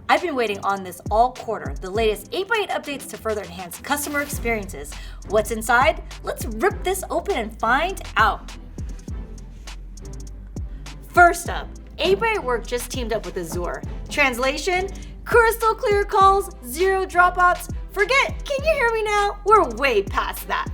I've been waiting on this all quarter, the latest 8x8 updates to further enhance customer experiences. What's inside? Let's rip this open and find out. First up, 8x8 Work just teamed up with Azure. Translation, crystal clear calls, zero dropouts. Forget, can you hear me now? We're way past that.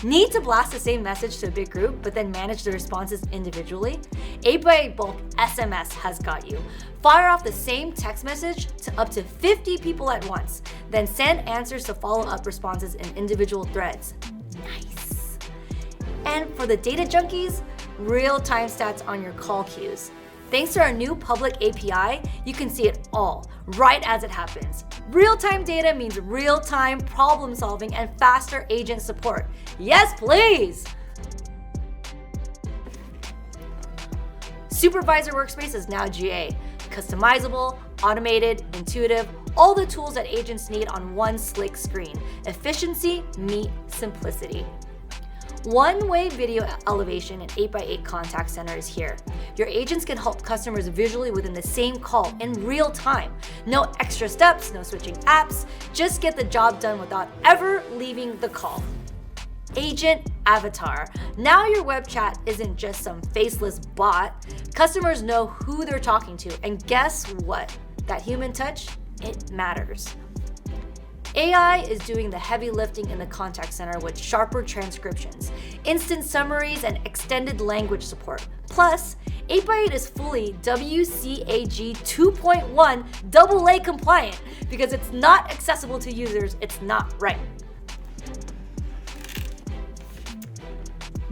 Need to blast the same message to a big group, but then manage the responses individually? 8x8 Bulk SMS has got you. Fire off the same text message to up to 50 people at once, then send answers to follow-up responses in individual threads. Nice. And for the data junkies, real-time stats on your call queues. Thanks to our new public API, you can see it all, right as it happens. Real-time data means real-time problem solving and faster agent support. Yes, please! Supervisor Workspace is now GA. Customizable, automated, intuitive, all the tools that agents need on one slick screen. Efficiency meet simplicity. One-way video elevation in 8x8 Contact Center is here. Your agents can help customers visually within the same call in real time. No extra steps, no switching apps, just get the job done without ever leaving the call. Agent Avatar. Now your web chat isn't just some faceless bot. Customers know who they're talking to, and guess what? That human touch, it matters. AI is doing the heavy lifting in the contact center with sharper transcriptions, instant summaries, and extended language support. Plus, 8x8 is fully WCAG 2.1 AA compliant because it's not accessible to users, it's not right.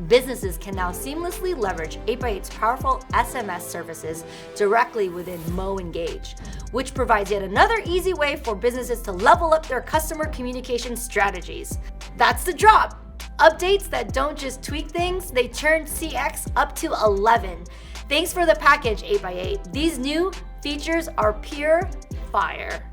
Businesses can now seamlessly leverage 8x8's powerful SMS services directly within Mo Engage, which provides yet another easy way for businesses to level up their customer communication strategies. That's the drop. Updates that don't just tweak things, they turn CX up to 11. Thanks for the package, 8x8. These new features are pure fire.